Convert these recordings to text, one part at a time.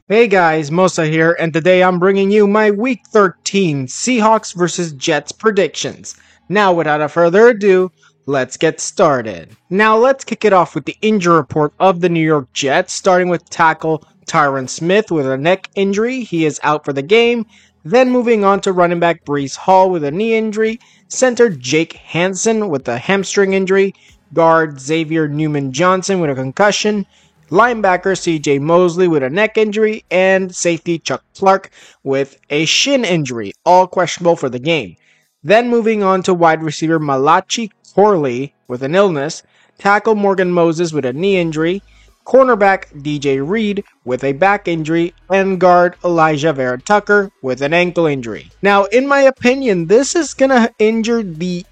Hey guys, Mosa here, and today I'm bringing you my Week 13 Seahawks vs. Jets predictions. Now, without further ado, let's get started. Now, let's kick it off with the injury report of the New York Jets, starting with tackle Tyron Smith with a neck injury. He is out for the game. Then moving on to running back Breece Hall with a knee injury, center Jake Hansen with a hamstring injury, guard Xavier Newman-Johnson with a concussion, linebacker CJ Mosley with a neck injury, and safety Chuck Clark with a shin injury, all questionable for the game. Then moving on to wide receiver Malachi Corley with an illness, tackle Morgan Moses with a knee injury, cornerback DJ Reed with a back injury, and guard Elijah Vera Tucker with an ankle injury. Now, in my opinion, this is going to injure the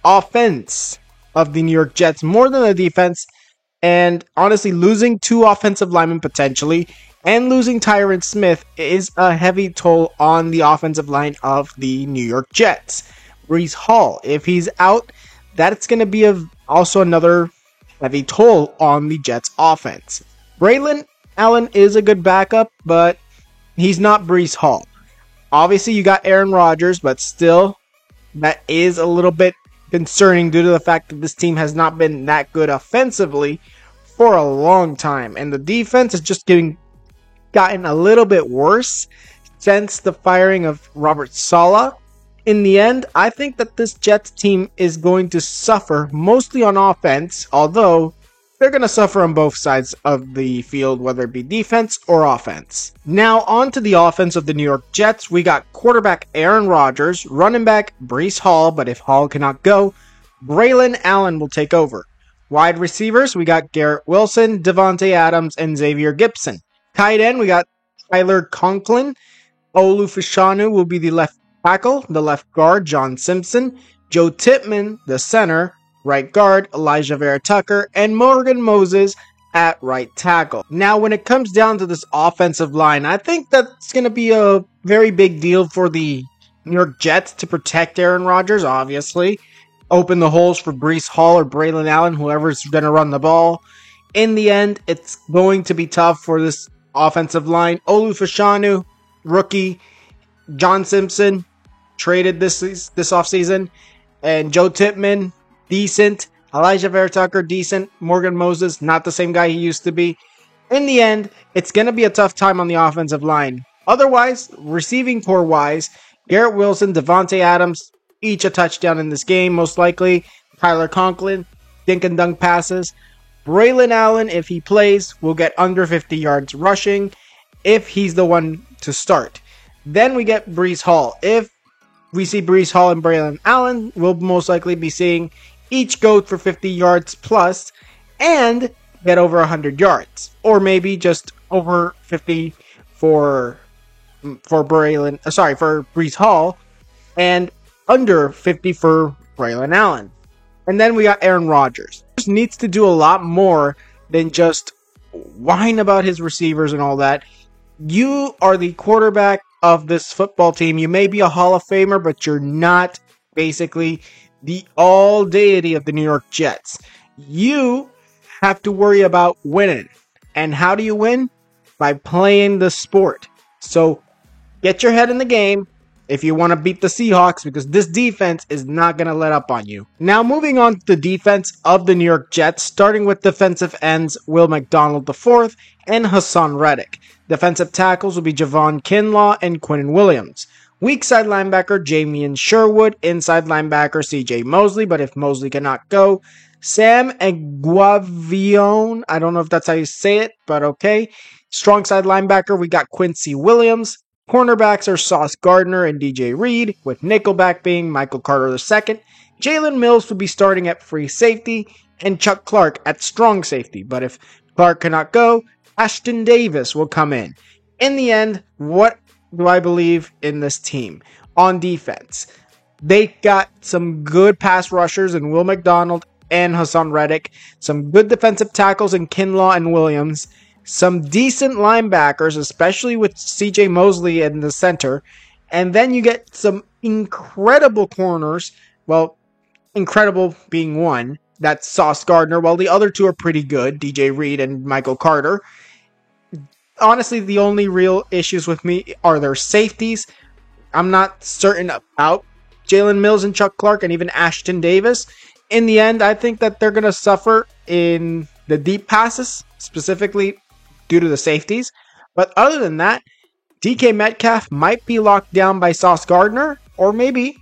offense of the New York Jets more than the defense. And honestly, losing two offensive linemen potentially and losing Tyron Smith is a heavy toll on the offensive line of the New York Jets. Breece Hall, if he's out, that's going to be also another heavy toll on the Jets offense. Braylon Allen is a good backup, but he's not Breece Hall. Obviously, you got Aaron Rodgers, but still, that is a little bit concerning due to the fact that this team has not been that good offensively for a long time. And the defense has just gotten a little bit worse since the firing of Robert Saleh. In the end, I think that this Jets team is going to suffer mostly on offense, although they're going to suffer on both sides of the field, whether it be defense or offense. Now, on to the offense of the New York Jets. We got quarterback Aaron Rodgers, running back Breece Hall, but if Hall cannot go, Braylon Allen will take over. Wide receivers, we got Garrett Wilson, Devontae Adams, and Xavier Gipson. Tight end, we got Tyler Conklin. Olu Fashanu will be the left tackle, the left guard, John Simpson, Joe Tippmann, the center, right guard, Elijah Vera Tucker, and Morgan Moses at right tackle. Now, when it comes down to this offensive line, I think that's going to be a very big deal for the New York Jets to protect Aaron Rodgers, obviously. Open the holes for Breece Hall or Braylon Allen, whoever's going to run the ball. In the end, it's going to be tough for this offensive line. Olu Fashanu, rookie. John Simpson, traded this offseason. And Joe Tippmann, decent. Elijah Vera Tucker, decent. Morgan Moses, not the same guy he used to be. In the end, it's going to be a tough time on the offensive line. Otherwise, receiving core-wise, Garrett Wilson, Devontae Adams, each a touchdown in this game, most likely. Tyler Conklin, dink and dunk passes. Braylon Allen, if he plays, will get under 50 yards rushing if he's the one to start. Then we get Breece Hall. If we see Breece Hall and Braylon Allen, we'll most likely be seeing each go for 50 yards plus and get over 100 yards. Or maybe just over 50 for Breece Hall and under 50 for Braylon Allen. And then we got Aaron Rodgers. He needs to do a lot more than just whine about his receivers and all that. You are the quarterback of this football team. You may be a Hall of Famer, but you're not basically the all deity of the New York Jets. You have to worry about winning. And how do you win? By playing the sport. So get your head in the game if you want to beat the Seahawks, because this defense is not going to let up on you. Now, moving on to the defense of the New York Jets, starting with defensive ends Will McDonald IV and Hassan Reddick. Defensive tackles will be Javon Kinlaw and Quinnen Williams. Weak side linebacker Jamian Sherwood, inside linebacker CJ Mosley, but if Mosley cannot go, Sam Eguavion, I don't know if that's how you say it, but okay. Strong side linebacker, we got Quincy Williams. Cornerbacks are Sauce Gardner and DJ Reed, with nickelback being Michael Carter II. Jalen Mills will be starting at free safety, and Chuck Clark at strong safety. But if Clark cannot go, Ashton Davis will come in. In the end, what do I believe in this team? On defense, they got some good pass rushers in Will McDonald and Hassan Reddick, some good defensive tackles in Kinlaw and Williams, some decent linebackers, especially with CJ Mosley in the center, and then you get some incredible corners. Well, incredible being one, that's Sauce Gardner, while the other two are pretty good, DJ Reed and Michael Carter. honestly, the only real issues with me are their safeties. I'm not certain about Jalen Mills and Chuck Clark and even Ashton Davis. In the end, I think that they're going to suffer in the deep passes, specifically due to the safeties. But other than that, DK Metcalf might be locked down by Sauce Gardner, or maybe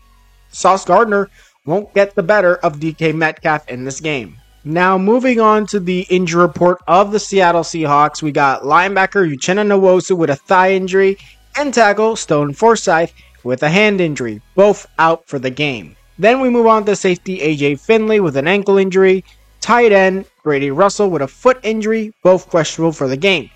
Sauce Gardner won't get the better of DK Metcalf in this game. Now, moving on to the injury report of the Seattle Seahawks, we got linebacker Uchenna Nwosu with a thigh injury and tackle Stone Forsythe with a hand injury, both out for the game. Then we move on to safety AJ Finley with an ankle injury, tight end Brady Russell with a foot injury, both questionable for the game.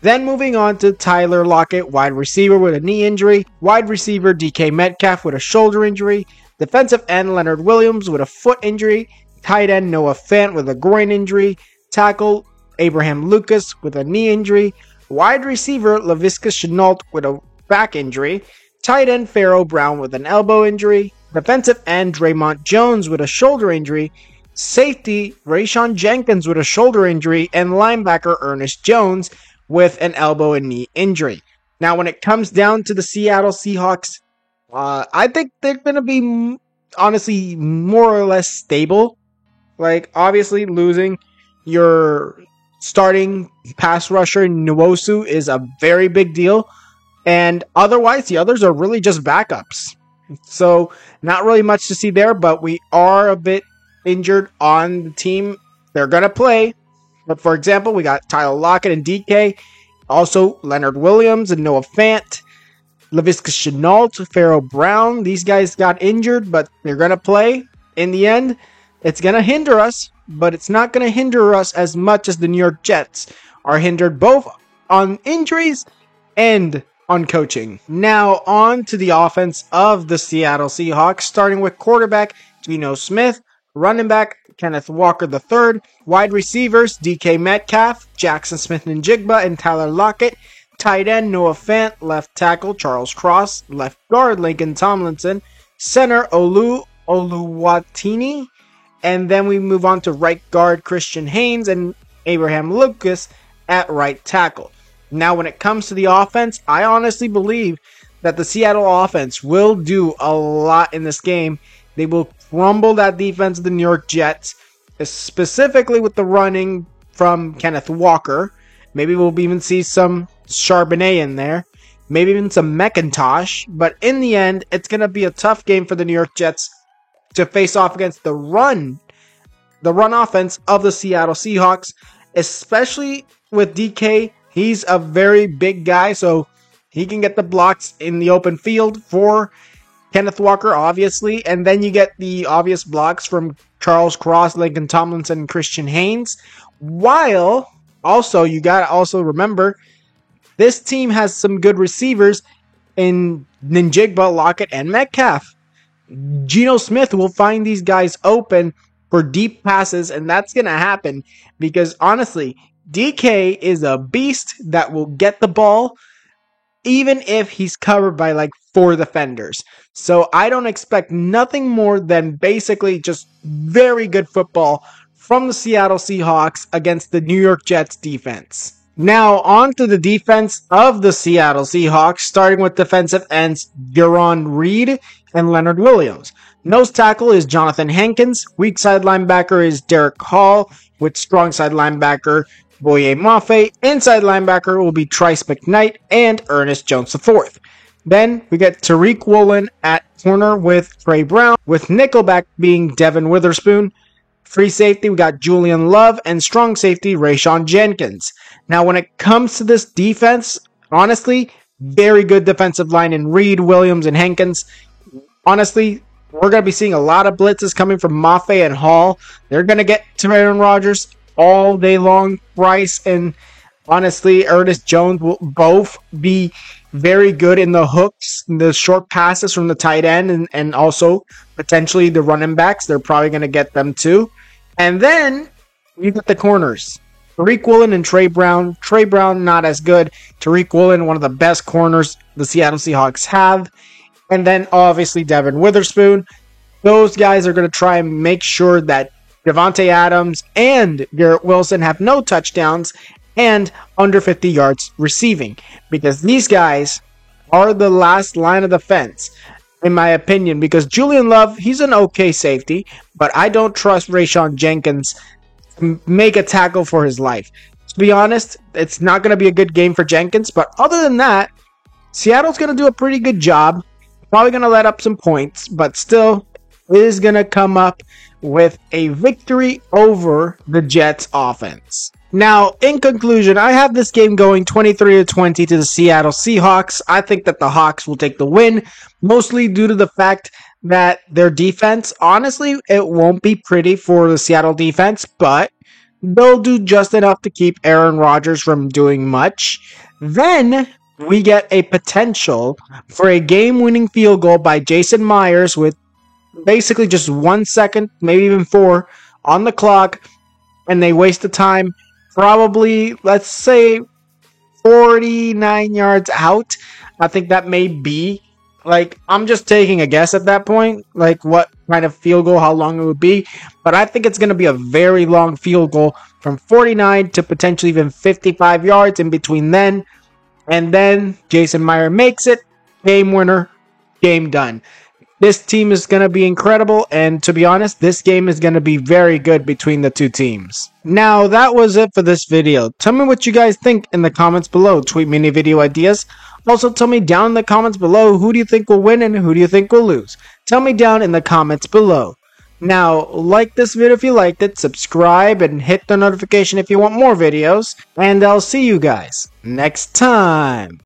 Then moving on to Tyler Lockett, wide receiver with a knee injury, wide receiver DK Metcalf with a shoulder injury, defensive end Leonard Williams with a foot injury, tight end Noah Fant with a groin injury, tackle Abraham Lucas with a knee injury, wide receiver Laviska Shenault with a back injury, tight end Pharaoh Brown with an elbow injury, defensive end Draymond Jones with a shoulder injury, safety Rayshawn Jenkins with a shoulder injury, and linebacker Ernest Jones with an elbow and knee injury. Now, when it comes down to the Seattle Seahawks, I think they're going to be honestly more or less stable. Like, obviously, losing your starting pass rusher Nwosu is a very big deal. And otherwise, the others are really just backups. So, not really much to see there, but we are a bit injured on the team. They're going to play. But for example, we got Tyler Lockett and DK. Also, Leonard Williams and Noah Fant. Laviska Shenault, Pharaoh Brown. These guys got injured, but they're going to play. In the end, it's going to hinder us, but it's not going to hinder us as much as the New York Jets are hindered both on injuries and on coaching. Now, on to the offense of the Seattle Seahawks, starting with quarterback Geno Smith, running back Kenneth Walker III, wide receivers DK Metcalf, Jackson Smith-Njigba, and Tyler Lockett, tight end Noah Fant, left tackle Charles Cross, left guard Lincoln Tomlinson, center Oluwatini, and then we move on to right guard Christian Haynes and Abraham Lucas at right tackle. Now, when it comes to the offense, I honestly believe that the Seattle offense will do a lot in this game. They will crumble that defense of the New York Jets, specifically with the running from Kenneth Walker. Maybe we'll even see some Charbonnet in there. Maybe even some McIntosh. But in the end, it's going to be a tough game for the New York Jets to face off against the run offense of the Seattle Seahawks, especially with DK. He's a very big guy, so he can get the blocks in the open field for Kenneth Walker, obviously, and then you get the obvious blocks from Charles Cross, Lincoln Tomlinson, and Christian Haynes. While also, you got to also remember, this team has some good receivers in Njigba, Lockett, and Metcalf. Geno Smith will find these guys open for deep passes, and that's going to happen because, honestly, DK is a beast that will get the ball even if he's covered by like 4 defenders. So I don't expect nothing more than basically just very good football from the Seattle Seahawks against the New York Jets defense. Now on to the defense of the Seattle Seahawks, starting with defensive ends Jarran Reed and Leonard Williams. Nose tackle is Jonathan Hankins. Weak side linebacker is Derek Hall, with strong side linebacker Boye Mafe. Inside linebacker will be Trice McKnight and Ernest Jones IV. Then we get Tariq Woolen at corner with Trey Brown, with nickelback being Devin Witherspoon. Free safety, we got Julian Love, and strong safety, Rayshawn Jenkins. Now, when it comes to this defense, honestly, very good defensive line in Reed, Williams, and Hankins. Honestly, we're going to be seeing a lot of blitzes coming from Mafe and Hall. They're going to get to Aaron Rodgers all day long. Bryce and, honestly, Ernest Jones will both be very good in the hooks, the short passes from the tight end, and also potentially the running backs. They're probably going to get them too. And then you get the corners. Tariq Woolen and Trey Brown. Trey Brown, not as good. Tariq Woolen, one of the best corners the Seattle Seahawks have. And then, obviously, Devin Witherspoon. Those guys are going to try and make sure that Devontae Adams and Garrett Wilson have no touchdowns. and under 50 yards receiving, because these guys are the last line of defense, in my opinion, because Julian Love, he's an okay safety, but I don't trust Rayshawn Jenkins to make a tackle for his life. To be honest, it's not going to be a good game for Jenkins, but other than that, Seattle's going to do a pretty good job. Probably going to let up some points, but still is going to come up with a victory over the Jets offense. Now, in conclusion, I have this game going 23-20 to the Seattle Seahawks. I think that the Hawks will take the win, mostly due to the fact that their defense, honestly, it won't be pretty for the Seattle defense, but they'll do just enough to keep Aaron Rodgers from doing much. Then we get a potential for a game-winning field goal by Jason Myers with basically just 1 second, maybe even 4, on the clock, and they waste the time. Probably, let's say, 49 yards out. I think that may be, I'm just taking a guess at that point, what kind of field goal, how long it would be. But I think it's going to be a very long field goal from 49 to potentially even 55 yards in between then. And then Jason Meyer makes it. Game winner. Game done. This team is going to be incredible, and to be honest, this game is going to be very good between the two teams. Now, that was it for this video. Tell me what you guys think in the comments below. Tweet me any video ideas. Also, tell me down in the comments below, who do you think will win and who do you think will lose? Tell me down in the comments below. Now, like this video if you liked it, subscribe, and hit the notification if you want more videos, and I'll see you guys next time.